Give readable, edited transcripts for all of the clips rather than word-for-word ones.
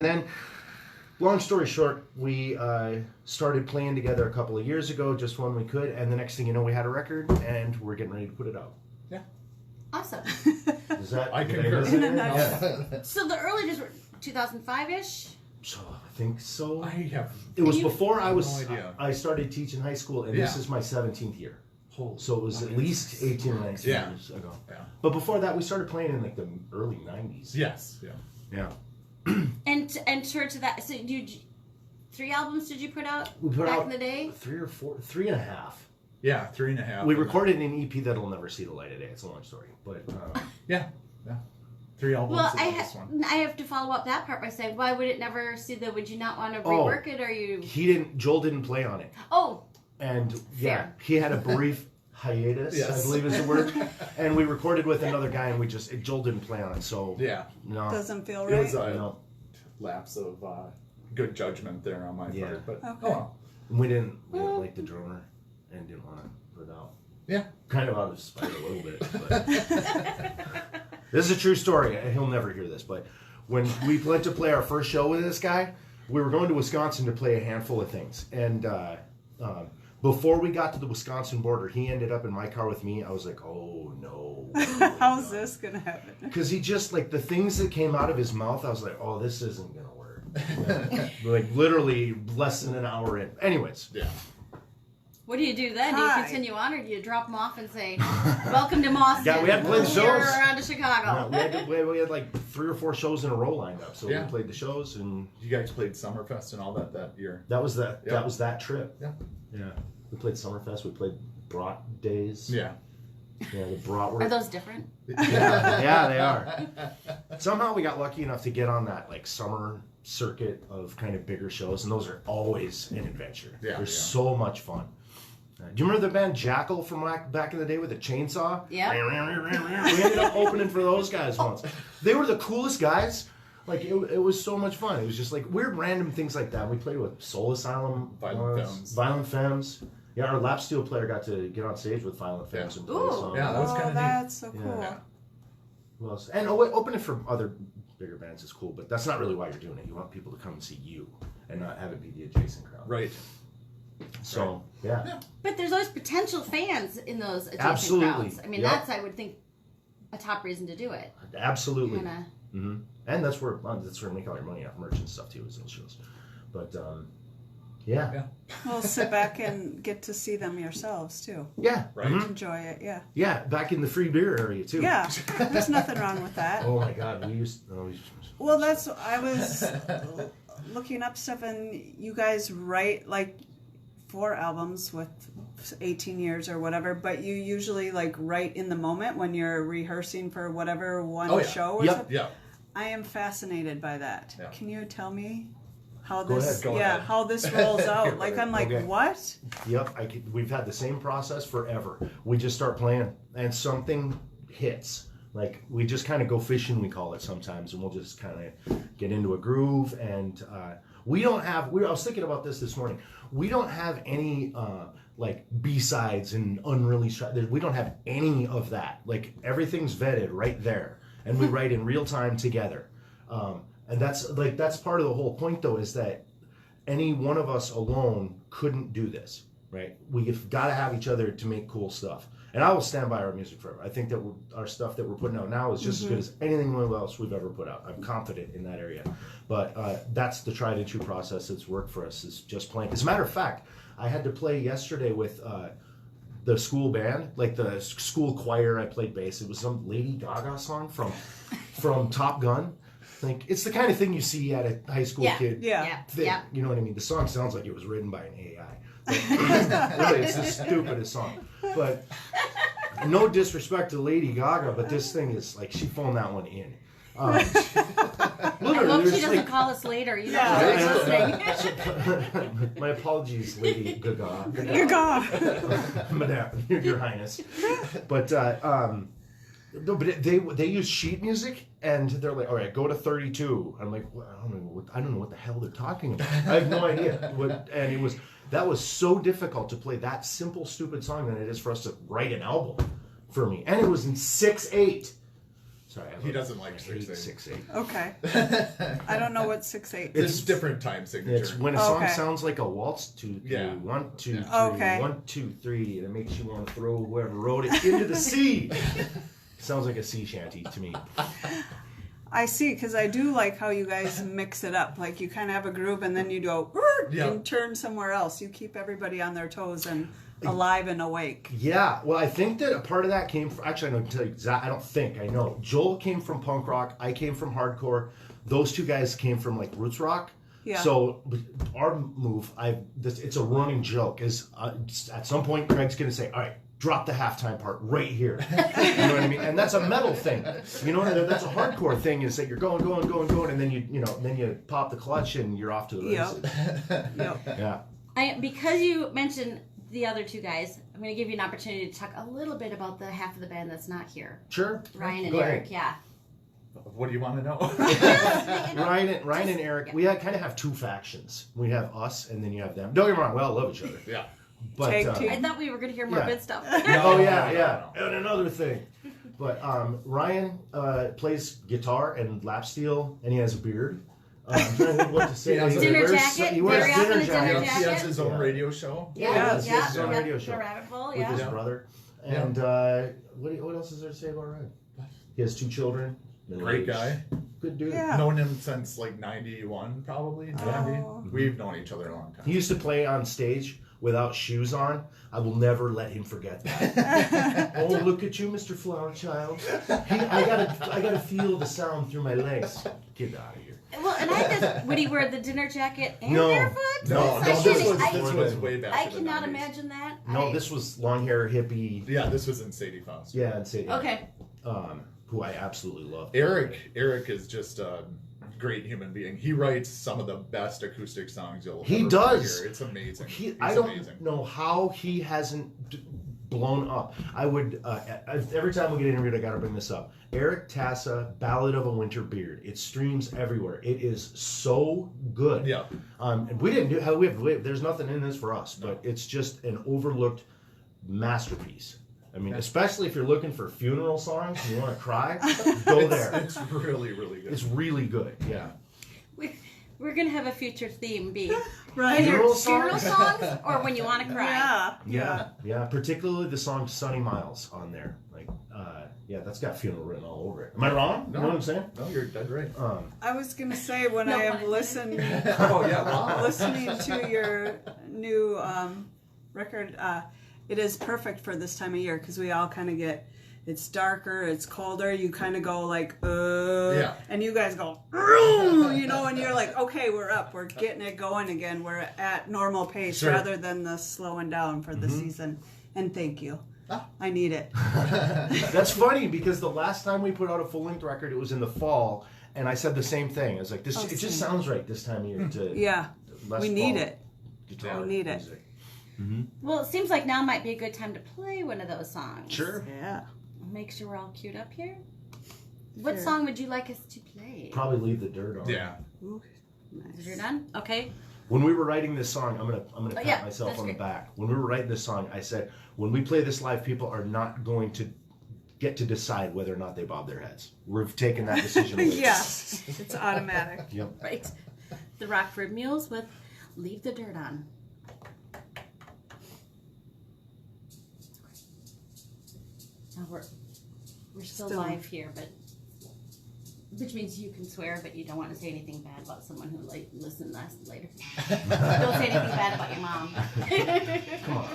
then, long story short, we started playing together a couple of years ago, just when we could, and the next thing you know, we had a record, and we're getting ready to put it out. Yeah. Awesome. Is that? I concur. So the early days were 2005-ish? So I think so. It was before I was. No idea. I started teaching high school, and this is my 17th year. So it was at least 18 or 19 years ago. Yeah. But before that, we started playing in like the early 90s. Yes. Yeah. And to that, so you 3 albums did you put out back in the day? 3 or 4, 3.5. Yeah, 3.5. We recorded an EP that'll never see the light of day. It's a long story, but yeah. 3 albums. Well, I have to follow up that part by saying, why would it never see the? Would you not want to rework it, or you? He didn't. Joel didn't play on it. Oh. And he had a brief hiatus, I believe is the word. And we recorded with another guy, and Joel didn't play on it, so no, doesn't feel right. It was a lapse of good judgment there on my part, but we didn't like the drummer and didn't want to put it out. Yeah, kind of out of spite a little bit. But this is a true story. He'll never hear this, but when we went to play our first show with this guy, we were going to Wisconsin to play a handful of things, and before we got to the Wisconsin border, he ended up in my car with me. I was like, oh no. How's this going to happen? Because he just, like, the things that came out of his mouth, I was like, oh, this isn't going to work. Like, literally less than an hour in. Anyways. Yeah. What do you do then? Do you continue on, or do you drop them off and say, welcome to Boston? Yeah, we had to play the shows. Around to Chicago. We had like 3 or 4 shows in a row lined up. So we played the shows. And you guys played Summerfest and all that year. That was that trip. Yeah. We played Summerfest. We played Brat Days. Yeah. Yeah, the Bratwurst. Are those different? Yeah, they are. Somehow we got lucky enough to get on that like summer circuit of kind of bigger shows, and those are always an adventure. They're so much fun. Do you remember the band Jackal from back in the day with a chainsaw? Yeah. We ended up opening for those guys once. They were the coolest guys. Like, it was so much fun. It was just like weird random things like that. We played with Soul Asylum, Violent Femmes. Yeah, our lap steel player got to get on stage with Violent Femmes and play a song. Yeah, that was kind of neat. That's so cool. Yeah. Who else? And opening for other bigger bands is cool, but that's not really why you're doing it. You want people to come and see you and not have it be the adjacent crowd. Right. So, yeah. But there's always potential fans in those adjacent crowds. I mean, that's, I would think, a top reason to do it. Absolutely. Mm-hmm. And that's where we make all your money off merch and stuff, too, is those shows. But, yeah. Well, sit back and get to see them yourselves, too. Yeah. Right. Mm-hmm. Enjoy it, yeah. Yeah, back in the free beer area, too. Yeah, there's nothing wrong with that. Oh, my God. Well, I was looking up stuff, and you guys write, like, 4 albums with 18 years or whatever, but you usually, like, write in the moment when you're rehearsing for whatever show or something? Yeah. I am fascinated by that. Yeah. Can you tell me how Go ahead. how this rolls out? Like, I'm like, what? Yep, we've had the same process forever. We just start playing, and something hits. Like, we just kind of go fishing, we call it sometimes, and we'll just kind of get into a groove. And we don't have, I was thinking about this morning, we don't have any, like, B-sides and unreleased, we don't have any of that. Like, everything's vetted right there, and we write in real time together. And that's part of the whole point, though, is that any one of us alone couldn't do this, right? We've got to have each other to make cool stuff. And I will stand by our music forever. I think that our stuff that we're putting out now is just as good as anything else we've ever put out. I'm confident in that area. But that's the tried and true process that's worked for us, is just playing. As a matter of fact, I had to play yesterday with the school band, like the school choir. I played bass. It was some Lady Gaga song from Top Gun. Like, it's the kind of thing you see at a high school kid thing. You know what I mean? The song sounds like it was written by an AI. Really, it's the stupidest song. But no disrespect to Lady Gaga, but this thing is like, she phoned that one in. I hope she doesn't call us later. You know, listening. My apologies, Lady Gaga. Madame, Your Highness. But no, but they use sheet music, and they're like, all right, go to 32. I'm like, well, I don't know what the hell they're talking about. I have no idea. And that was so difficult to play that simple, stupid song than it is for us to write an album for me. And it was in 6/8. Sorry, He doesn't like I hate 6/8. 6/8. Okay. I don't know what 6/8 It's is. different time signature. It's when a song Okay. sounds like a waltz. 2, 3, Yeah. 1, 2, 3, Okay. 1, 2, 3, and it makes you want to throw whoever wrote it into the sea. Sounds like a sea shanty to me. I see, because I do like how you guys mix it up. Like you kind of have a groove, and then you go Yeah. and turn somewhere else. You keep everybody on their toes and alive and awake. Yeah, well, I think that a part of that came from, actually, I don't tell you exactly, I don't think, I know. Joel came from punk rock, I came from hardcore. Those two guys came from like roots rock. Yeah. So our move, it's a running joke, is at some point Craig's going to say, all right, drop the halftime part right here. You know what I mean? And that's a metal thing. You know what I mean? That's a hardcore thing, is that you're going, and then you pop the clutch and you're off to the races. Yep. Yeah. Because you mentioned the other two guys, I'm going to give you an opportunity to talk a little bit about the half of the band that's not here. Sure. Ryan and Go Eric, ahead. yeah. What do you want to know? Ryan and Eric, we kind of have two factions. We have us, and then you have them. Don't get me wrong, we all love each other. Yeah. But Tag team. I thought we were going to hear more Yeah. good stuff. oh yeah, No. and another thing. But Ryan plays guitar and lap steel, and he has a beard. I'm trying to think what to say. He has a dinner wears- jacket. He wears Very often dinner a dinner jackets. He has jacket. his own Yeah. radio show. Yeah, Yeah, yeah, his own yeah, radio show. The rabbit hole, With yeah. his Yeah. brother. Yeah. And what else is there to say about Ryan? He has 2 children. Great guy. Good dude. Yeah. Known him since like 91, probably. 90. Oh. We've known each other a long He time. used to play on stage without shoes on. I will never let him forget that. Oh, look at you, Mr. Flower Child. I gotta feel the sound through my legs. Get out of here. Well, and I just, would he wear the dinner jacket and No. barefoot? No, I this shouldn't- was way back. I in the cannot 90s. imagine that. No, this was long hair hippie. Yeah, this was in Sadie Foster. Yeah, and say Okay. who I absolutely love. Eric is just a great human being. He writes some of the best acoustic songs you'll He ever does. hear. It's amazing. He's I don't amazing. know how he hasn't blown up. I would every time we get interviewed, I got to bring this up. Eric Tassa, Ballad of a Winter Beard. It streams everywhere. It is so good. Yeah. And we didn't do. There's nothing in this for us, but it's just an overlooked masterpiece. I mean, especially if you're looking for funeral songs and you want to cry, go there. It's really, really good. It's really good. Yeah. We're going to have a future theme be Right. either Funeral funeral songs? songs or when you want to cry. Yeah. Particularly the song "Sunny Miles" on there. Like, that's got funeral written all over it. Am I wrong? No. You know what I'm saying? No, you're dead right. I was gonna say when No I pun have listened, Oh, yeah, wow. listening to your new record, it is perfect for this time of year because we all kind of get. It's darker, it's colder. You kind of go like, Yeah. and you guys go, you know, and you're like, okay, we're up, we're getting it going again. We're at normal pace Sure. rather than the slowing down for the season. And thank you, I need it. That's funny because the last time we put out a full-length record, it was in the fall, and I said the same thing. I was like, "This, it just sounds right this time of year." To Yeah, less we need fall it. guitar We need it. music. Well, it seems like now might be a good time to play one of those songs. Sure. Yeah. Make sure we're all queued up here. What Sure. song would you like us to play? Probably leave the dirt on. Yeah. Ooh, Is nice. you're done? Okay. When we were writing this song, I'm gonna pat yeah, myself that's on great. the back. When we were writing this song, I said, when we play this live, people are not going to get to decide whether or not they bob their heads. We've taken that decision away. Yeah, it's automatic. Yep. Right. The Rockford Mules with Leave the Dirt On. Now we're still live here, but which means you can swear, but you don't want to say anything bad about someone who listened later. Don't say anything bad about your mom. Come on.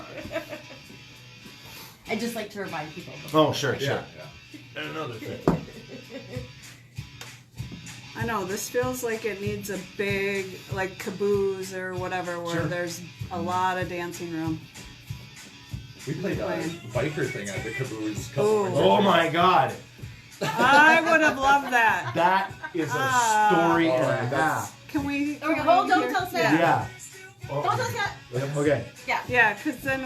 I just like to remind people. Oh, sure. Yeah. And another thing. I know, this feels like it needs a big, like, caboose or whatever, where Sure. there's a lot of dancing room. We played a biker thing at the Caboose. a couple Ooh. winters Oh ago. my God. I would have loved that. That is a story and a Alright, half. Can we? Okay, can hold, we don't hear- tell Sam. Yeah. Don't tell Sam. Yep, okay. Yeah. Yeah, because then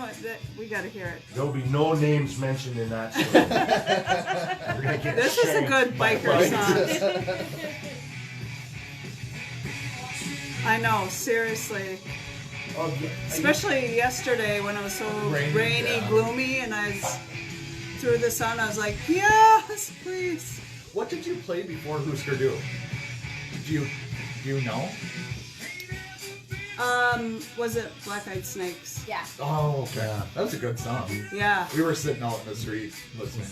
we got to hear it. There'll be no names mentioned in that story. We're gonna get This is a shanked good by biker bikers. song. I know, seriously. Oh, yeah. Especially yesterday when it was so rainy, yeah. gloomy, and I was threw this on. I was like, yes, please. What did you play before Husker Du? Do you know? Was it Black Eyed Snakes? Yeah. Oh, okay. Yeah. That was a good song. Yeah. We were sitting out in the street listening,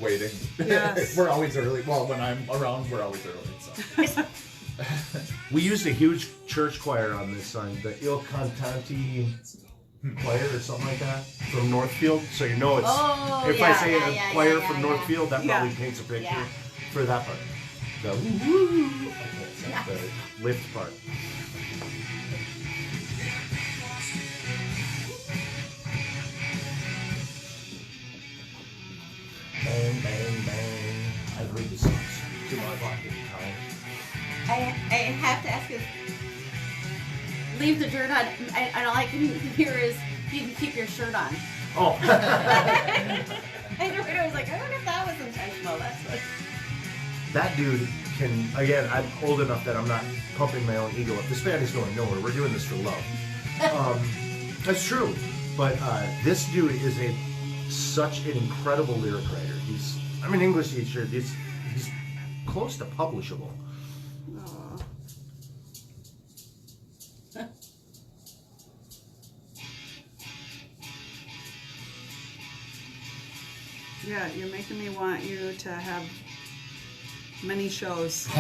waiting. Yes. We're always early. Well, when I'm around, we're always early. So. We used a huge church choir on this sign, the Il Cantanti choir or something like that from Northfield. So you know it's if I say a choir from Northfield, that probably paints a picture for that part. The woo, I can't say the lift part. Bang, bang, bang. I've read the songs to my pocket time. I have to ask you, leave the dirt on, and all I can hear is, you can keep your shirt on. Oh. I was like, I wonder if that was intentional. That's what... That dude can, again, I'm old enough that I'm not pumping my own ego up. This band is going nowhere. We're doing this for love. That's true. But this dude is such an incredible lyric writer. I'm an English teacher. He's close to publishable. Aw. Yeah, you're making me want you to have many shows. For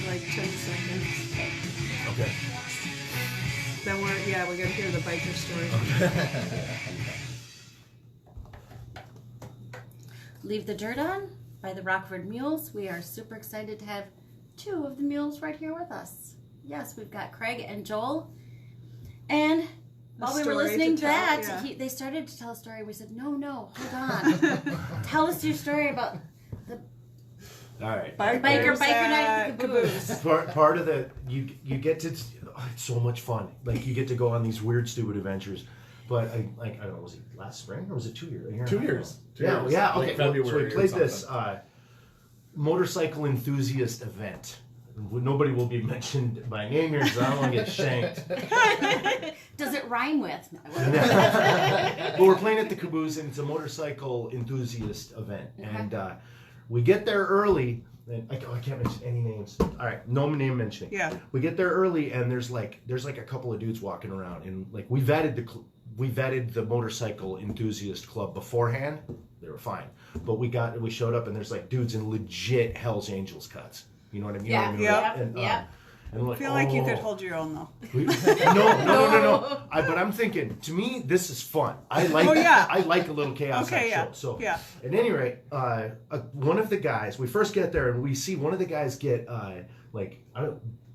like 10 seconds. Okay. Then we're gonna hear the biker story. Leave the Dirt On by the Rockford Mules. We are super excited to have two of the mules right here with us. Yes, we've got Craig and Joel. And while we were listening to that, they started to tell a story. We said, no, hold on. Tell us your story about the All right. biker night at the Caboose. Part of the you get to it's so much fun. Like you get to go on these weird, stupid adventures. But I don't know, was it last spring or was it 2 years? 2 years. Yeah. Okay. Like February so we played or this motorcycle enthusiast event. Nobody will be mentioned by name here because I don't want to get shanked. Does it rhyme with? But we're playing at the Caboose, and it's a motorcycle enthusiast event. Okay. And we get there early. And I can't mention any names. All right, no name mentioning. Yeah. We get there early, and there's like a couple of dudes walking around, and like we vetted the motorcycle enthusiast club beforehand. They were fine, but we showed up, and there's like dudes in legit Hell's Angels cuts. You know what I mean? Yeah. You know what I mean? Yeah. And I like, feel like you could hold your own though. No. But I'm thinking, to me, this is fun. I like. I like a little chaos. Okay, show. So, at any rate, one of the guys. We first get there and we see one of the guys get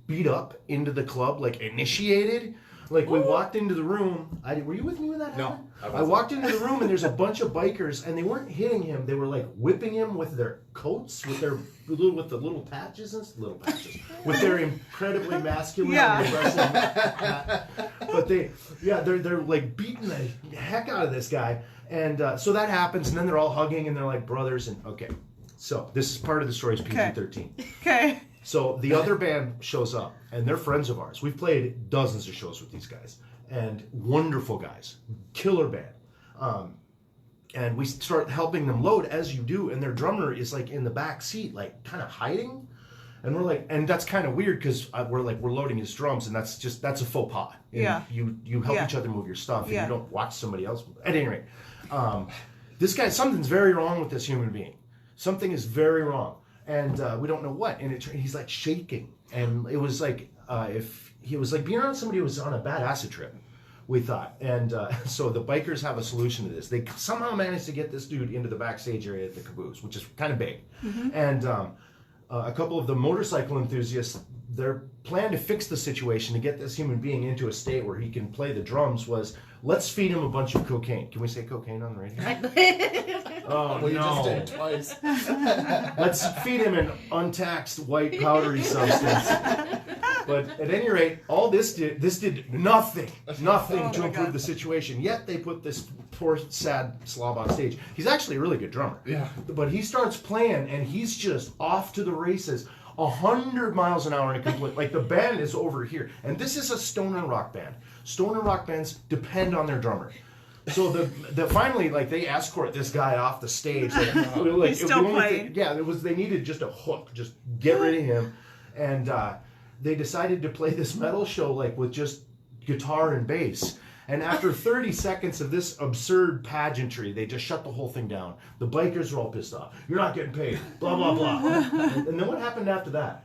beat up into the club, like initiated. Like we walked into the room. Were you with me when that happened? No. I walked into the room and there's a bunch of bikers and they weren't hitting him. They were like whipping him with their coats, with the little patches with their incredibly masculine and aggressive. But they're like beating the heck out of this guy. And so that happens, and then they're all hugging and they're like brothers. And okay, so this is part of the story is PG-13. Okay. So the other band shows up, and they're friends of ours. We've played dozens of shows with these guys, and wonderful guys, killer band. And we start helping them load as you do, and their drummer is like in the back seat, like kind of hiding. And we're like, and that's kind of weird because we're loading his drums, and that's a faux pas. And you help each other move your stuff, and you don't watch somebody else. At any rate, this guy, something's very wrong with this human being. Something is very wrong. And we don't know what, and he's like shaking, and it was like if he was like being around somebody who was on a bad acid trip, we thought. And so the bikers have a solution to this. They somehow managed to get this dude into the backstage area at the Caboose, which is kind of big. Mm-hmm. And a couple of the motorcycle enthusiasts, their plan to fix the situation, to get this human being into a state where he can play the drums, was let's feed him a bunch of cocaine. Can we say cocaine on the radio? Oh, well, you no. just did it twice. Let's feed him an untaxed white powdery substance. But at any rate, all this did nothing to improve the situation. Yet they put this poor, sad slob on stage. He's actually a really good drummer. Yeah. But he starts playing, and he's just off to the races. 100 miles an hour in a complete, like the band is over here. And this is a stoner rock band. Stoner rock bands depend on their drummer. So the finally, like, they escort this guy off the stage. Like, He's still playing. They needed just a hook, just get rid of him. And they decided to play this metal show, like, with just guitar and bass. And after 30 seconds of this absurd pageantry, they just shut the whole thing down. The bikers are all pissed off. You're not getting paid. Blah, blah, blah. And then what happened after that?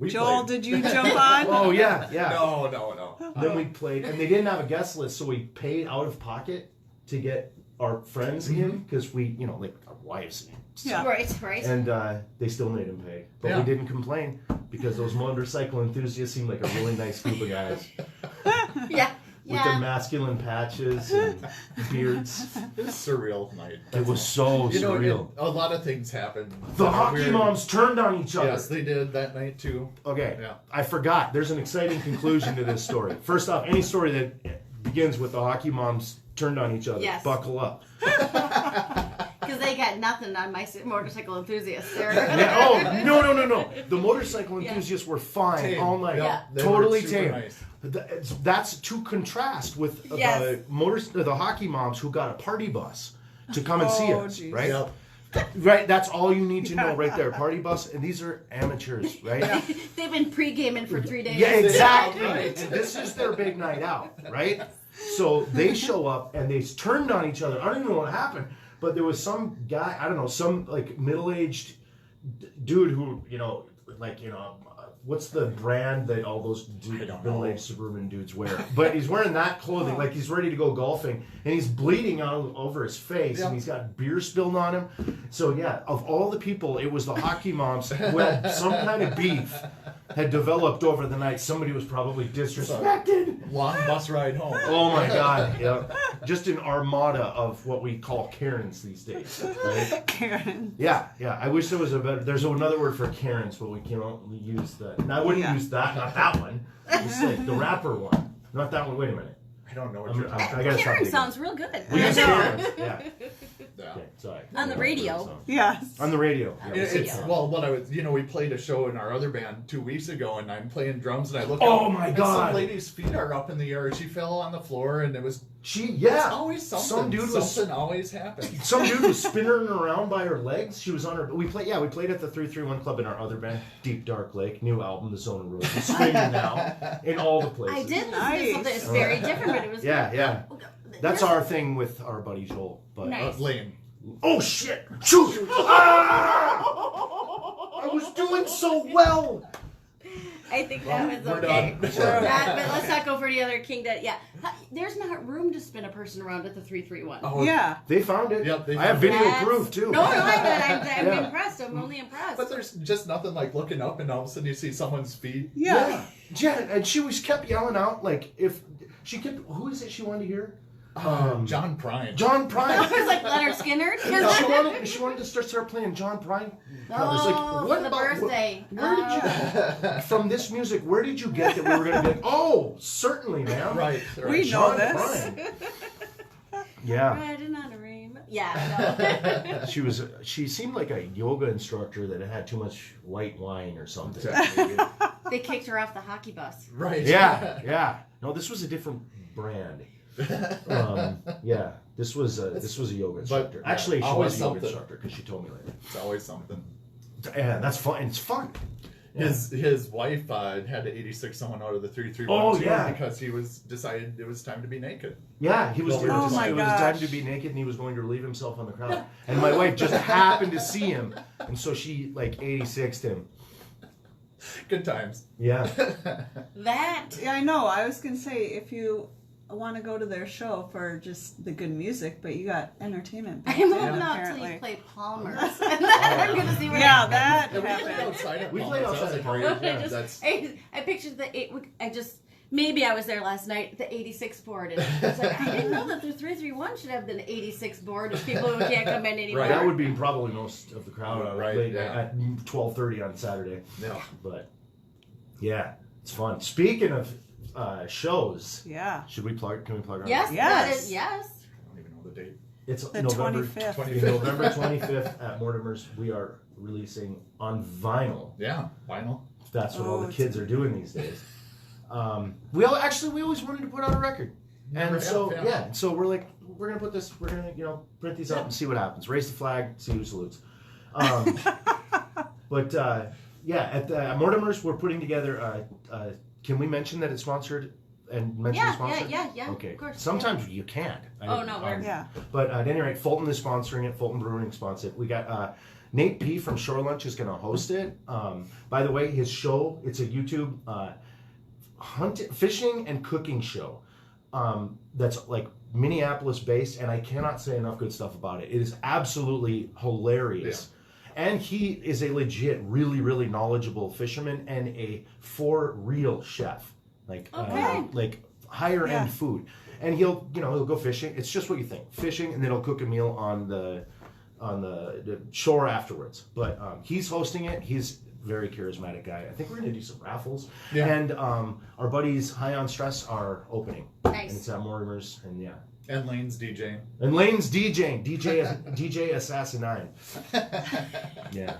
Joel, did you jump on? Oh, yeah. No. Then we played, and they didn't have a guest list, so we paid out of pocket to get our friends in, because we, like our wives. Yeah. Right. And they still made him pay. But we didn't complain, because those motorcycle enthusiasts seemed like a really nice group of guys. Yeah. With their masculine patches and beards. It was a surreal night. It was so surreal. A lot of things happened. The hockey moms turned on each other. Yes, they did that night too. Okay, Yeah. I forgot. There's an exciting conclusion to this story. First off, any story that begins with the hockey moms turned on each other, buckle up. Because they got nothing on my motorcycle enthusiasts. Yeah, oh, no. The motorcycle enthusiasts were fine Tame. all night. Yeah. Totally They were super tame. nice. That's to contrast with Yes. the hockey moms who got a party bus to come and see us, Geez. right? Yep. Right, that's all you need to know right there. Party bus, and these are amateurs, right? They've been pre-gaming for 3 days. Yeah, exactly. Right. This is their big night out, right? So they show up and they turned on each other. I don't even know what happened, but there was some guy, I don't know, some like middle-aged dude who, what's the brand that all those middle-aged suburban dudes wear? But he's wearing that clothing, like he's ready to go golfing, and he's bleeding all over his face, and he's got beer spilled on him. So yeah, of all the people, it was the hockey moms who had some kind of beef had developed over the night. Somebody was probably disrespected. Long bus ride home. Oh my God! Yeah, just an armada of what we call Karens these days. Right? Karen. Yeah. I wish there was a better. There's another word for Karens, but we can't use that. And I wouldn't use that. Not that one. It's like the rapper one. Not that one. Wait a minute. I don't know what you're talking I gotta stop Karen digging. sounds real good. We use Karens. Yeah. Yeah. Okay, sorry. On the radio. Yes. On the radio. Yeah, It's what I was. We played a show in our other band 2 weeks ago, and I'm playing drums, and I look. Oh up, my and God. Some lady's feet are up in the air. She fell on the floor, and it was. It's always something. Some dude something always happens. Some dude was spinning around by her legs. She was on her. We played at the 331 Club in our other band, Deep Dark Lake. New album, The Zone of Roses. Screaming now in all the places. I did listen to Nice. something that's very different, but it was Yeah. That's our thing with our buddy Joel. But Nice. Lame. oh shit! Shoot! Ah! I was doing so well. I think that was we're okay. done. But let's not go for any other king that. Yeah, there's not room to spin a person around at the 331. Oh, Yeah. They found it. Yep, they I have found it. video Yes. proof too. No, I'm Yeah. impressed. I'm only impressed. But there's just nothing like looking up, and all of a sudden you see someone's feet. Yeah. Yeah, and she kept yelling out like if she kept. Who is it she wanted to hear? John Prine. John I Prine. was like Leonard Skinner. She wanted to start playing John Prine. I was Oh, what for the about birthday. Where did you from this music? Where did you get that we were going to be like? Oh, certainly, man. Right. We know John this. Prine. Yeah, Riding on a rainbow. Yeah, she seemed like a yoga instructor that had too much white wine or something. no. They kicked her off the hockey bus. Right. Yeah. No, this was a different brand. Yeah, this was a yoga instructor. yeah, Actually, she always was a yoga something. instructor because she told me later. It's always something. Yeah, that's fun. It's fun. Yeah. His wife had to 86 someone out of the 331 Oh, too, yeah. because he decided it was time to be naked. Yeah, he was. Oh, my it was time gosh. to be naked, and he was going to relieve himself on the crowd. And my wife just happened to see him, and so she 86'd him. Good times. Yeah. That. Yeah, I know. I was gonna say if you want to go to their show for just the good music, but you got entertainment. I built won't in, know until apparently. you play Palmer's. And then I'm gonna see what Yeah, happens. that Yeah, we played happened. outside at We Palmer's. played That was outside a at great- Palmer's, yeah, I that's I pictured maybe I was there last night, the 86 board, and I was like, I didn't know that the 331 should have the 86 board of people who can't come in anymore. Right. That would be probably most of the crowd Right, late yeah. at 12:30 on Saturday. yeah. But yeah, it's fun. Speaking of shows, Yeah. can we plug our Yes, Yes. that is, yes. I don't even know the date. It's The November 25th. November 25th at Mortimer's. We are releasing on vinyl. Yeah, vinyl. That's what all the Oh, kids are doing these days. We always wanted to put out a record, and so we're like, we're gonna put this, we're gonna print these up and see what happens. Raise the flag, see who salutes. But at Mortimer's, we're putting together. Can we mention that it's sponsored and mention the sponsor? Yeah. Okay. Of course. Sometimes you can't. Yeah. But at any rate, Fulton is sponsoring it. Fulton Brewing sponsors it. We got Nate P from Shore Lunch is going to host it. By the way, his show, it's a YouTube fishing and cooking show that's like Minneapolis based, and I cannot say enough good stuff about it. It is absolutely hilarious. Yeah. And he is a legit, really, really knowledgeable fisherman and a for real chef. Like higher end food. And he'll go fishing. It's just what you think. Fishing, and then he'll cook a meal on the shore afterwards. But he's hosting it. He's a very charismatic guy. I think we're going to do some raffles. Yeah. And our buddies High on Stress are opening. Nice. And it's at Mortimer's, and yeah. And Lane's DJing. DJ Assassinine. Yeah.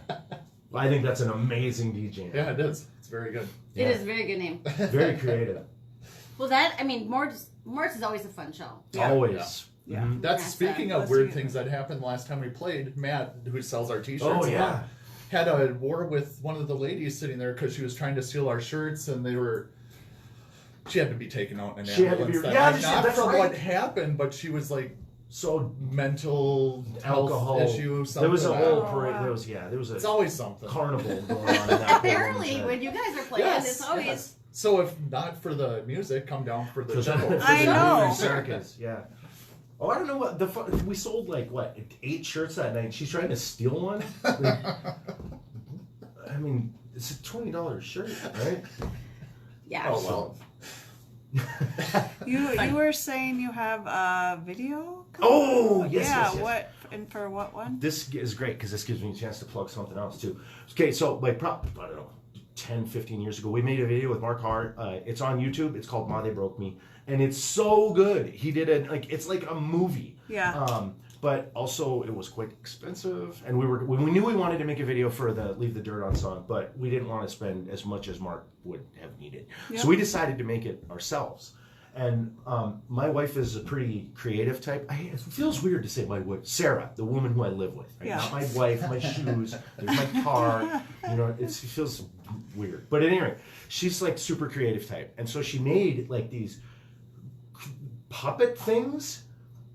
I think that's an amazing DJ. Yeah, it is. It's very good. It is a very good name. Very creative. Well, Morris is always a fun show. Yeah. Always. Yeah. Mm-hmm. That's speaking of weird things that happened last time we played. Matt, who sells our T-shirts, had a war with one of the ladies sitting there because she was trying to steal our shirts, and she had to be taken out in an ambulance. Not from what happened, but she was like mental alcohol issue. Something there was a whole parade. There was a. It's always something. Carnival going on. In that Apparently, when you guys are playing, it's always. Yes. So if not for the music, come down for the show. I know. Circus, yeah. Oh, I don't know what we sold 8 shirts that night. She's trying to steal one. I mean, it's a $20 shirt, right? Yeah. Oh well. You were saying you have a video? Oh, yes. Yeah, yes. what and for what one? This is great because this gives me a chance to plug something else too. Okay, so I don't know, 10, 15 years ago, we made a video with Mark Hart. It's on YouTube. It's called Ma They Broke Me, and it's so good. He did it it's like a movie. Yeah. But also it was quite expensive, and we knew we wanted to make a video for the Leave the Dirt On song, but we didn't want to spend as much as Mark would have needed. Yep. So we decided to make it ourselves. And my wife is a pretty creative type. It feels weird to say my wife, Sarah, the woman who I live with. Right? Yeah. Not my wife, my shoes, there's my car. It feels weird. But anyway, she's like super creative type, and so she made these puppet things,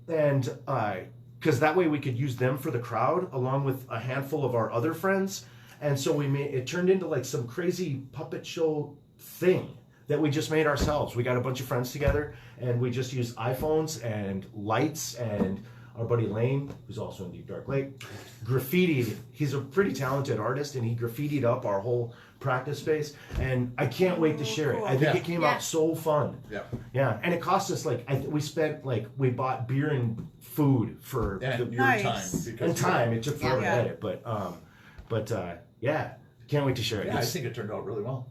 and because that way we could use them for the crowd along with a handful of our other friends, and so it turned into some crazy puppet show thing that we just made ourselves. We got a bunch of friends together, and we just used iPhones and lights, and our buddy Lane, who's also in Deep Dark Lake, graffitied. He's a pretty talented artist, and he graffitied up our whole practice space, and I can't wait to share it. I think it came out so fun. Yeah, and it cost us we bought beer and food for your time. It took forever to edit, but can't wait to share it. Yeah, I think it turned out really well.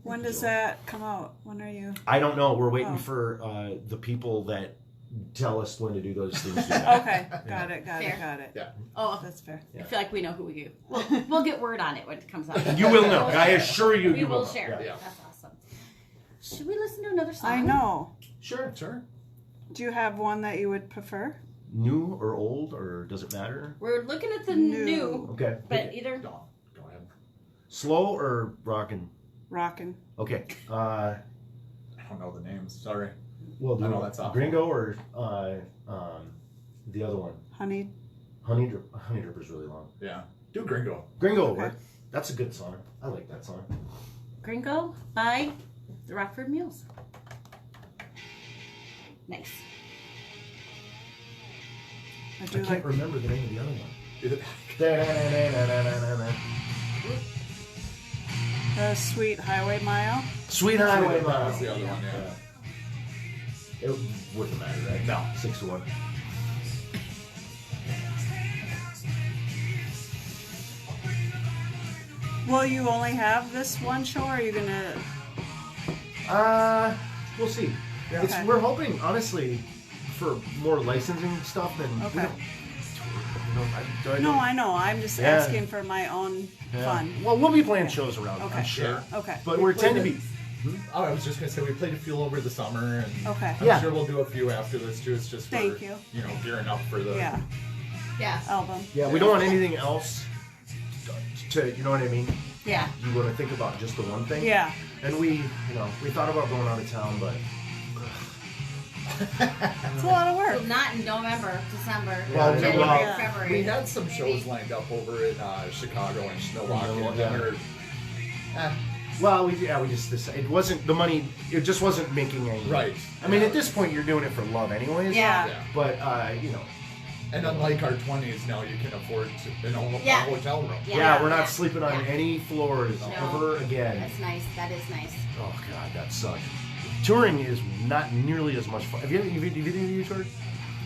When does that come out? When are you? I don't know. We're waiting for the people that tell us when to do those things. Okay, got it. Yeah. Oh, that's fair. I feel like we know who we do. We'll get word on it when it comes out. You will know. I assure you, we you will know. share. Yeah. That's awesome. Should we listen to another song? I know. Sure. Do you have one that you would prefer? New or old, or does it matter? We're looking at the new. Okay. But either. No, go ahead. Slow or rockin'? Rockin'. Okay. I don't know the names. Sorry. Well, I know that's awful. Gringo or the other one? Honey Dripper's really long. Yeah. Do Gringo. Gringo. Okay. That's a good song. I like that song. Gringo by the Rockford Mules. Nice. I can't remember the name of the other one. Sweet Highway Mile. Sweet Highway Mile. That's the other one, yeah. It wouldn't matter, right? No. 6-1. Will you only have this one show, or are you gonna? We'll see. Yeah. Okay. We're hoping, honestly, for more licensing stuff than. Okay. Do I No, know? I know. I'm just Yeah. asking for my own fun. Well, we'll be playing shows around, Okay. I'm sure. Okay. But we tend to be. Oh, I was just gonna say we played a few over the summer, and Okay. I'm Yeah. sure we'll do a few after this too. It's just for, Thank you. Gearing up for the Yeah. Yeah. Album. Yeah, we don't want anything else to, you know what I mean? Yeah. You want to think about just the one thing? Yeah. And we thought about going out of town, but It's a lot of So work. not in November, December, Well, January, well, February. We had some shows lined up over in Chicago and Milwaukee, and then we just decided it wasn't the money. It just wasn't making any. Right. I mean, at this point, you're doing it for love, anyways. Yeah. yeah. But And unlike our 20s, now you can afford a Yeah. hotel room. Yeah. we're not Yeah. sleeping on Yeah. any floors No. ever again. That's nice. That is nice. Oh God, that sucked. Touring is not nearly as much fun. Have you toured?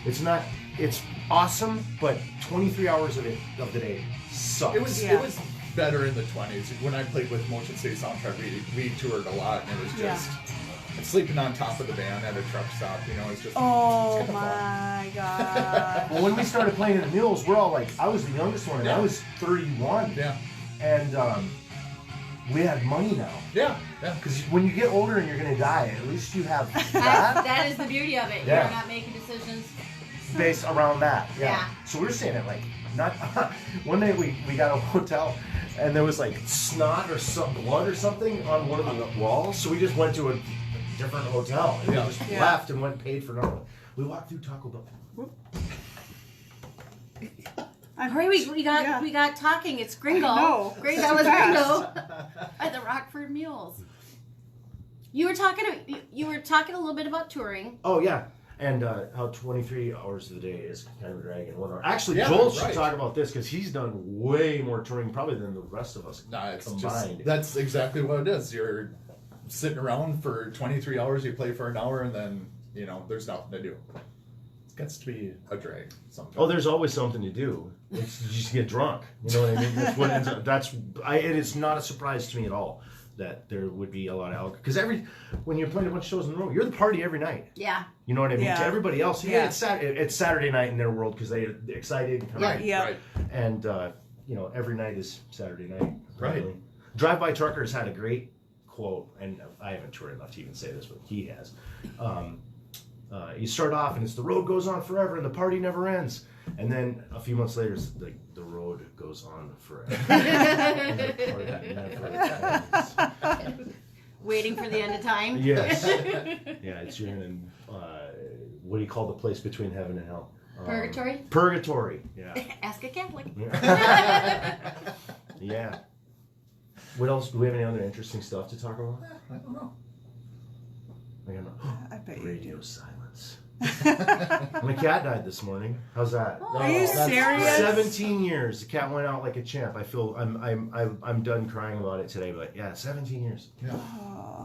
It's not. It's awesome, but 23 hours of the day sucks. It was better in the 20s. When I played with Motion City Soundtrack, we toured a lot, and it was just sleeping on top of the van at a truck stop. It's just Oh it's kinda fun. my god. Well, when we started playing in the Mules, we're all like, I was the youngest one, and I Yeah. was 31. Yeah, And we have money now. yeah, yeah. Because when you get older and you're going to die, at least you have that That is the beauty of it. Yeah. You're not making decisions. based around that. Yeah. So we were saying it like, not. One day we got a hotel and there was like snot or some blood or something on one of the walls. So we just went to a different hotel and we just left and went and paid for nothing. We walked through Taco Bell. Hurry, we got talking. It's Gringo. I know. Gringo, So that was fast. Gringo by the Rockford Mules. You were talking a little bit about touring. Oh yeah. And how 23 hours of the day is kind of a drag in 1 hour. Actually, Yeah, Joel should right. talk about this because he's done way more touring probably than the rest of us No, it's combined. just that's exactly what it is. You're sitting around for 23 hours. You play for an hour, and then there's nothing to do. It gets to be a drag sometimes. Oh, there's always something to do. It's you just get drunk. You know what I mean? That's what ends up. It is not a surprise to me at all that there would be a lot of alcohol. Because when you're playing a bunch of shows in a row, you're the party every night. Yeah. You know what I mean? Yeah. To everybody else, Yeah. it's Saturday night in their world because they're excited. right, Yeah. right. And every night is Saturday night. Right. Apparently. Drive By Truckers had a great quote, and I haven't toured enough to even say this, but he has. You start off and it's the road goes on forever and the party never ends. And then a few months later, it's the road goes on forever. And the party never ends. Waiting for the end of time. Yes. Yeah, it's you're in, what do you call the place between heaven and hell? Purgatory? Purgatory, yeah. Ask a Catholic. Yeah. What else? Do we have any other interesting stuff to talk about? I don't know. I don't know. I bet you Radio silence. My cat died this morning. How's that? Are you that's- serious? 17 years. The cat went out like a champ. I feel I'm done crying about it today, but yeah, 17 years. Yeah.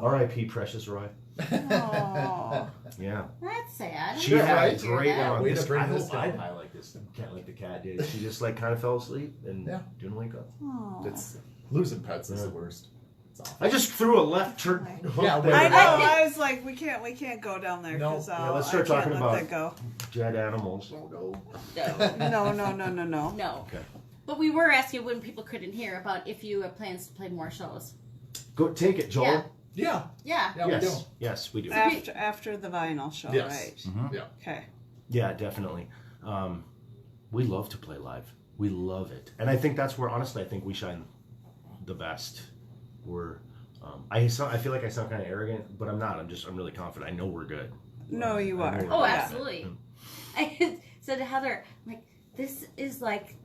R.I.P. Precious Roy. Oh. Yeah. That's sad. She Yeah, had right. a great Yeah. run. Way to This, bring I this hope I down. die like this. Cat like the cat did. She just like kind of fell asleep and Yeah. didn't wake up. Oh. It's losing pets is the worst. It's awful. I just threw a left turn. Yeah, hook there. I know. I was like, we can't go down there No. because Yeah, let's start I can't talking let about- that go. Dead animals. No. No. No. Okay. But we were asking when people couldn't hear about if you have plans to play more shows. Go take it, Joel. Yeah. Yeah. Yeah. Yeah, we do. Yes. Yes, we do. After the vinyl show, Yes. right? Mm-hmm. Yeah. Okay. Yeah, definitely. We love to play live. We love it, and I think that's where, honestly, I think we shine the best. We're, I feel like I sound kind of arrogant, but I'm not. I'm really confident. I know we're good. No, you I know are. we're Oh, good. absolutely. I said to Heather, like, this is like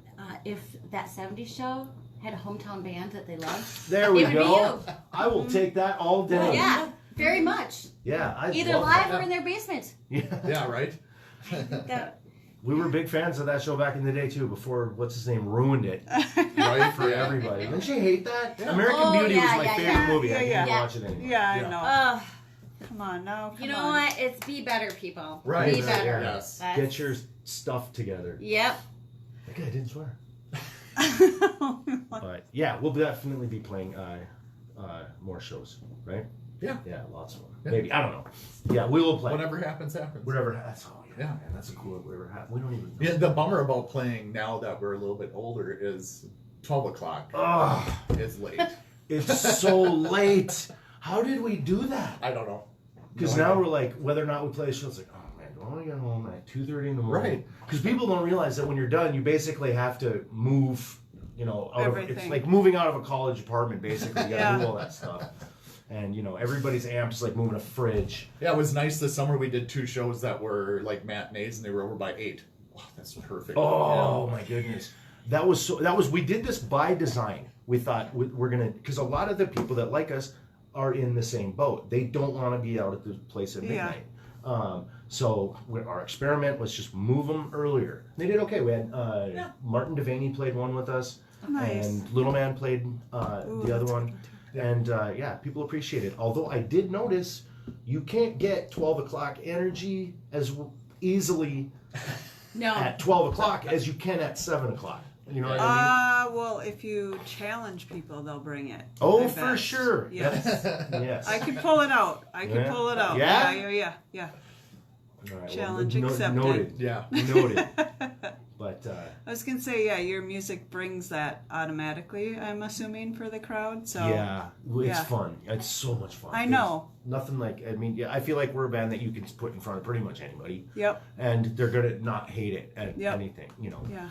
if that 70s show had a hometown band that they loved. There we It would be go. you. I will take that all day. Yeah, very much. Yeah. I Either love live that. or in their basement. Yeah. Yeah, right? That, We were big fans of that show back in the day too. Before what's his name ruined it Right? for everybody. Didn't she hate that? American Oh, Beauty was yeah, my yeah, favorite yeah. movie. I can't Yeah. watch it anymore. Yeah, I Yeah. know. Come on, now. you come know on. what? It's be better, people. Right. Be better. Yeah. Yes. That's- Get your stuff together. Yep. Okay, I didn't swear. But yeah, we'll definitely be playing more shows, right? Yeah. Yeah, lots of them. Yeah. Maybe, I don't know. Yeah, we will play. Whatever happens, happens. Whatever. That's all. Yeah. Yeah. Man, that's a cool we ever had. We don't even know. Yeah, the bummer about playing now that we're a little bit older is 12 o'clock. Oh, It's late. it's so late. How did we do that? I don't know. Because now we're like, whether or not we play a show, it's like, oh man, do I want to get home at 2:30 in the morning? Right. Because people don't realize that when you're done, you basically have to move, you know, it's Everything. like moving out of a college apartment, basically. You gotta Yeah. move all that stuff. And, you know, everybody's amped is like moving a fridge. Yeah, it was nice this summer. We did 2 shows that were like matinees, and they were over by 8. Wow, that's perfect. Oh my goodness. We did this by design. We thought we're going to, because a lot of the people that like us are in the same boat. They don't want to be out at the place at midnight. So our experiment was just move them earlier. They did okay. We had Martin Devaney played one with us. Nice. And Little Man played the other one. And people appreciate it. Although I did notice you can't get 12 o'clock energy as easily at 12 o'clock as you can at 7 o'clock. You know what I mean? Well, if you challenge people, they'll bring it. Oh, I for bet. sure. Yes. Yes. I can pull it out. Yeah. Yeah. All right, Challenge well, accepted. Noted. Yeah. Noted. But I was gonna say, yeah, your music brings that automatically. I'm assuming for the crowd. So it's fun. It's so much fun. I know. There's nothing like. I mean, I feel like we're a band that you can put in front of pretty much anybody. Yep. And they're gonna not hate it at Yep. anything. You know. Yeah.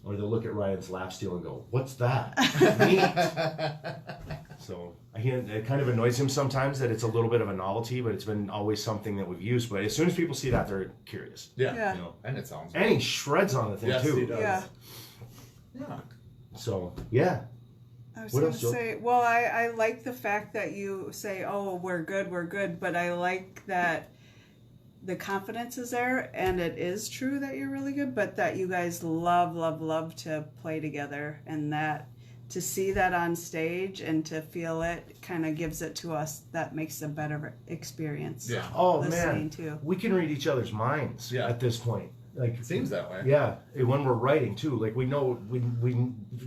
Or they'll look at Ryan's lap steel and go, "What's that?" Neat. So it kind of annoys him sometimes that it's a little bit of a novelty, but it's been always something that we've used. But as soon as people see that, they're curious. Yeah. Yeah. You know? And it sounds And he shreds on the thing Yes, too. he does. Yeah. Yeah. So yeah. I was What going else, to Joe? say, well, I like the fact that you say, oh, we're good, but I like that the confidence is there, and it is true that you're really good, but that you guys love to play together, and that to see that on stage and to feel it kind of gives it to us. That makes a better experience. Yeah. Oh Listening man, too. we can read each other's minds at this point. Like It seems that way. yeah, when we're writing too, like we know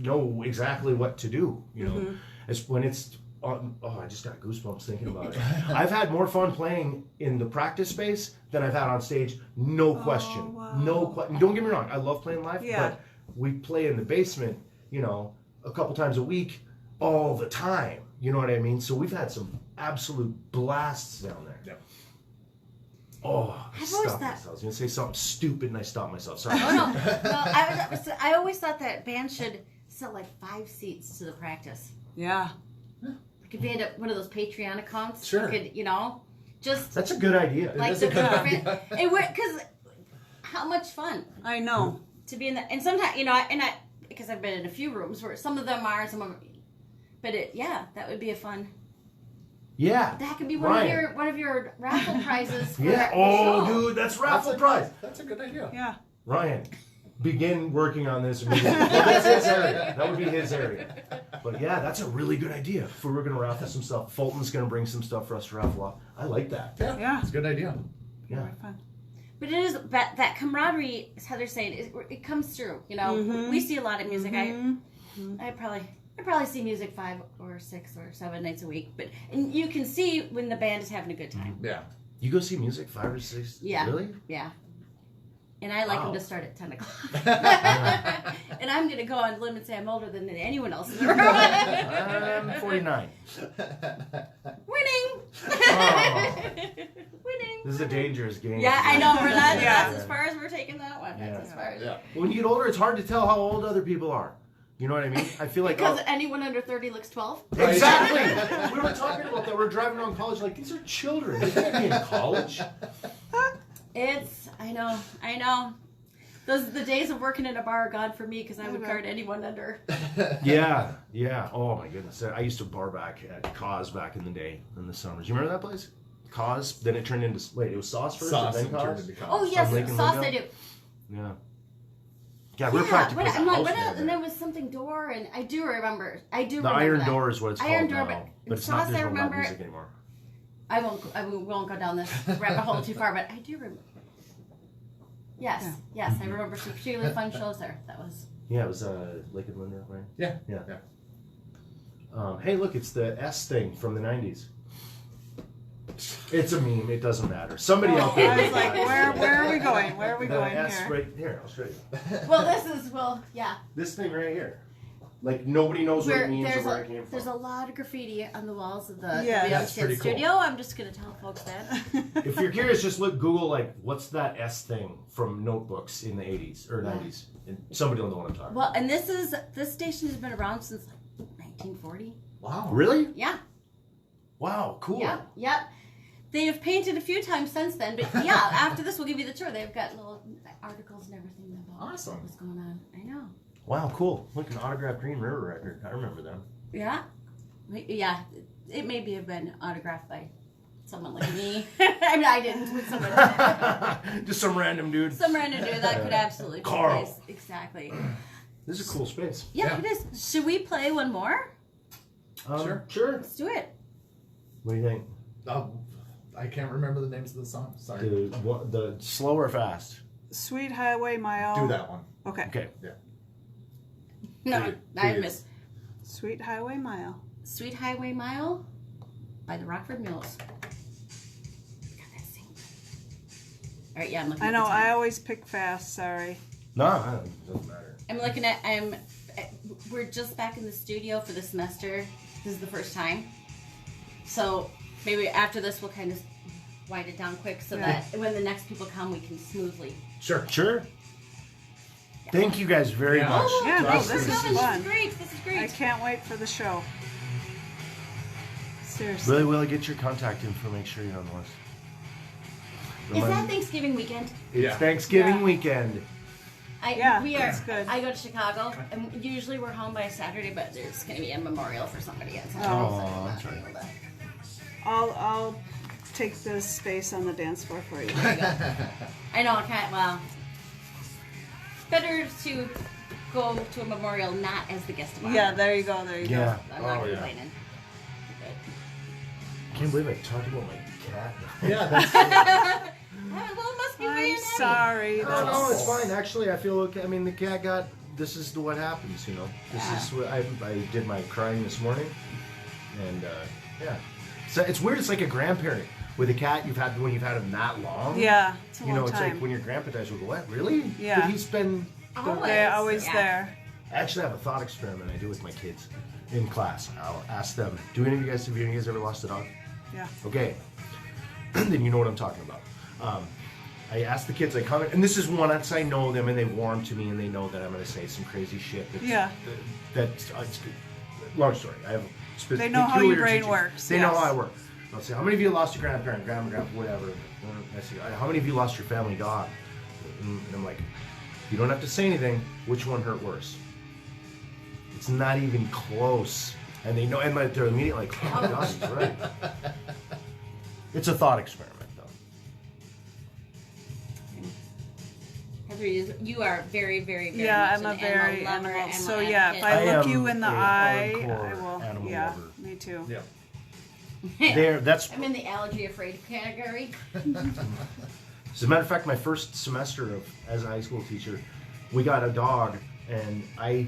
know exactly what to do. You know, it's when it's on. Oh, I just got goosebumps thinking about it. I've had more fun playing in the practice space than I've had on stage. No question. wow. No question. Don't get me wrong. I love playing live, Yeah. but we play in the basement. You know, a couple times a week, all the time. You know what I mean? So we've had some absolute blasts down there. Yep. Oh, I I've always stopped thought- myself. I was going to say something stupid and I stopped myself. Sorry. Oh no! Well, I always thought that band should sell like 5 seats to the practice. Yeah. Like if they had one of those Patreon accounts, Sure. you could, just That's a good idea. like is the a good different. idea. It would because how much fun I know. to be in that, and sometimes I because I've been in a few rooms where some of them are, some of them, but that would be a fun. Yeah. That could be Ryan. one of your raffle prizes. For Yeah. the Oh, show. dude, that's raffle prize. That's a good idea. Yeah. Ryan, begin working on this immediately. Well, that's his area. That would be his area. But yeah, that's a really good idea. If we were going to raffle some stuff, Fulton's going to bring some stuff for us to raffle off. I like that. Yeah. It's a good idea. Yeah. Fun. But it is that camaraderie, as Heather's saying, it comes through. We see a lot of music. I probably see music 5 or 6 or 7 nights a week. And you can see when the band is having a good time. Yeah. You go see music 5 or 6? Yeah. Really? Yeah. And I like Wow. them to start at 10 o'clock. And I'm going to go on limb and say I'm older than anyone else in the room. I'm 49. Winning! Oh. Winning! This is a dangerous game. Yeah, I know. Yeah. That's as far as we're taking that one. Yeah. That's as far as. Yeah. When you get older, it's hard to tell how old other people are. You know what I mean? I feel like Because anyone under 30 looks 12. Exactly. We were talking about that. We're driving around college like these are children. They can't be in college. I know. The days of working in a bar are gone for me because I would card anyone under. Yeah. Oh my goodness. I used to bar back at Cause back in the day in the summers. You remember that place? Cause. Then it turned into it was Sauce first, Sauce and and then turned Cause. into Cause. Oh yes, Lincoln sauce Window? I do. Yeah. Yeah, we're practically I'm like, house what band else? And there. there was something door, and I do remember. The Iron Door is what it's Iron called Door, now, but but it's not. Sauce, There's I no loud remember. music anymore. I won't go down this rabbit hole too far, but I do remember. Yes, I remember some particularly fun shows there. That was. Yeah, it was Lincoln Window, right? Yeah. Hey, look, it's the S thing from the '90s. It's a meme. It doesn't matter. Somebody out there. I was like, where are we going? going? Where are we going S here? right here. I'll show you. Well, yeah. This thing right here. Like nobody knows what it means or where it came from. There's a lot of graffiti on the walls of the Yeah. That's pretty cool. studio. I'm just gonna tell folks that. If you're curious, just Google like what's that S thing from Notebooks in the 80s or 90s, and somebody will know what I'm talking Well, and this station has been around since like 1940. Wow. about. Really? Yeah. Wow, cool. Yep. They have painted a few times since then, but yeah, after this we'll give you the tour. They've got little articles and everything about Awesome. what's going on. I know. Wow, cool. Look, an autographed Green River record. I remember them. Yeah. Yeah. It may have been autographed by someone like me. I mean, I didn't, but someone. Just some random dude. Some random dude that could absolutely be Carl. the case. Exactly. This is a cool space. Yeah, it is. Should we play one more? Sure. Let's do it. What do you think? I can't remember the names of the songs. Sorry. The slow or fast? Sweet Highway Mile. Do that one. Okay. Okay. Yeah. No, I Please. missed. Sweet Highway Mile. Sweet Highway Mile by the Rockford Mules. All right, yeah, I'm looking I at know. the time. I always pick fast. Sorry. No, it doesn't matter. I'm looking at, we're just back in the studio for the semester. This is the first time. So maybe after this we'll kind of wind it down quick so that when the next people come we can smoothly. Sure. Thank you guys very Yeah. much. Yeah, no, Awesome. this is This fun. is great. This is I great. can't wait for the show. Seriously. Really, will I get your contact info? Make sure you're on the list. Is that Thanksgiving weekend? It's Yeah. Thanksgiving Yeah. weekend. We are. that's good. I go to Chicago, and usually we're home by Saturday, but there's going to be a memorial for somebody at some Oh, point, so I'm that's not right. able to- I'll take the space on the dance floor for you. There you go. I know. I can't. Well, better to go to a memorial not as the guest of honor. Yeah, there you go. There you Yeah. I'm not Oh, yeah. complaining. Can't believe I talked about my cat. Yeah, that's Well, it must be go. very I'm nice. sorry. No, That's- it's fine. Actually, I feel okay. I mean, the cat got. This is what happens, you know. This Yeah. is what I did my crying this morning, and yeah. So it's weird. It's like a grandparent with a cat you've had when you've had him that long. Yeah, it's a You long know, it's time. like when your grandpa dies, we go, what? Really? Yeah. But he's been. They're always Yeah. there. I actually have a thought experiment I do with my kids in class. I'll ask them, have any of you guys ever lost a dog? Yeah. Okay. Then you know what I'm talking about. I ask the kids, I comment, and this is once I know them and they warm to me and they know that I'm going to say some crazy shit. Yeah. That's long story. I have They know how your peculiar brain teaching. works, They know yes. how I work. I'll say, how many of you lost your grandparent, grandpa, whatever? I say, how many of you lost your family dog? And I'm like, you don't have to say anything. Which one hurt worse? It's not even close. And they know, and they're immediately like, oh my God, he's right. It's a thought experiment, though. Heather, you are very, very, very Yeah, much I'm a an very animal lover, animal. So animal yeah, if advocate. I I look am you in the a eye, hardcore I will. animal Yeah, lover. me too. yeah. That's I'm in the allergy afraid category. as a matter of fact, my first semester as a high school teacher, we got a dog, and I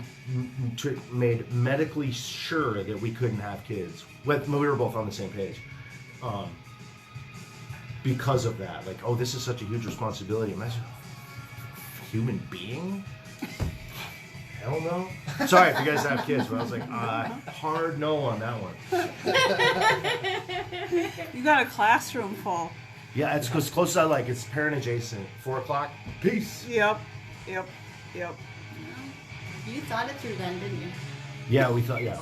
made medically sure that we couldn't have kids. We were both on the same page. Because of that, like, oh, this is such a huge responsibility. Imagine a human being. Hell no. Sorry if you guys have kids, but I was like, hard no on that one. You got a classroom full. Yeah, it's as close as I like. It's parent adjacent. 4 o'clock. Peace. Yep. You thought it through then, didn't you? Yeah, we thought. Yeah,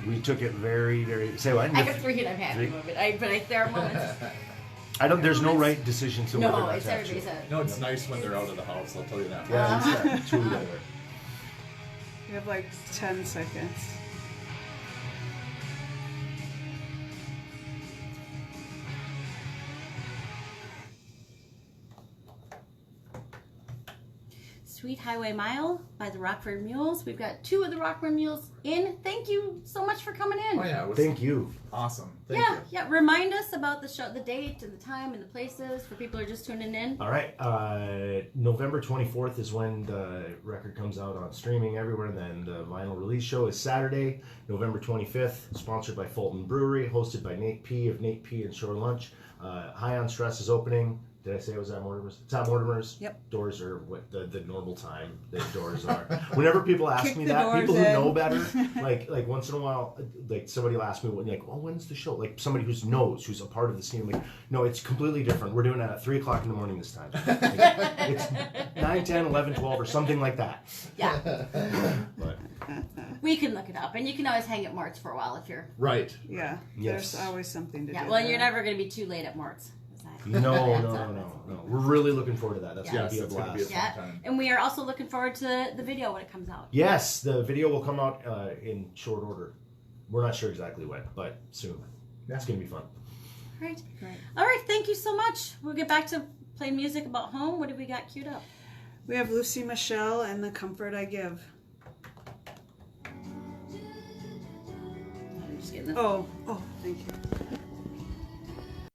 we took it very, very. Say what? I got 3 and I'm happy with it. But there are moments. I don't. There's no right decision to whether No, or it's not to have everybody's children. a. No, it's nice when they're out of the house, I'll tell you that. Yeah, it's two together. You have like 10 seconds. Sweet Highway Mile by the Rockford Mules. We've got 2 of the Rockford Mules in. Thank you so much for coming in. Oh yeah, it was Thank you. awesome. Thank you. Yeah. Remind us about the show, the date and the time and the places for people who are just tuning in. All right. November 24th is when the record comes out on streaming everywhere. And then the vinyl release show is Saturday, November 25th, sponsored by Fulton Brewery, hosted by Nate P. of Nate P. and Shore Lunch. High on Stress is opening. Did I say it was at Mortimer's? It's at Mortimer's. Yep. Doors are what the normal time the doors are. Whenever people ask Kick me the that, doors people who in. know better, like once in a while, like somebody will ask me, like, oh, when's the show? Like somebody who's a part of the scene. Like, no, it's completely different. We're doing it at 3 o'clock in the morning this time. Like, it's 9, 10, 11, 12, or something like that. Yeah. But We can look it up, and you can always hang at Mort's for a while if you're. Right. Yeah. Yes. There's always something to do. Yeah. Well, there. you're never going to be too late at Mort's. No. We're really looking forward to that. That's Yeah. gonna be a It's gonna blast. be Yeah, Sometime. and we are also looking forward to the video when it comes out. Yes, the video will come out in short order. We're not sure exactly when, but soon. Yeah. It's gonna be fun. Right. Great. All right. Thank you so much. We'll get back to playing music about home. What have we got queued up? We have Lucy Michelle and The Comfort I Give. I'm just getting the Oh, thank you.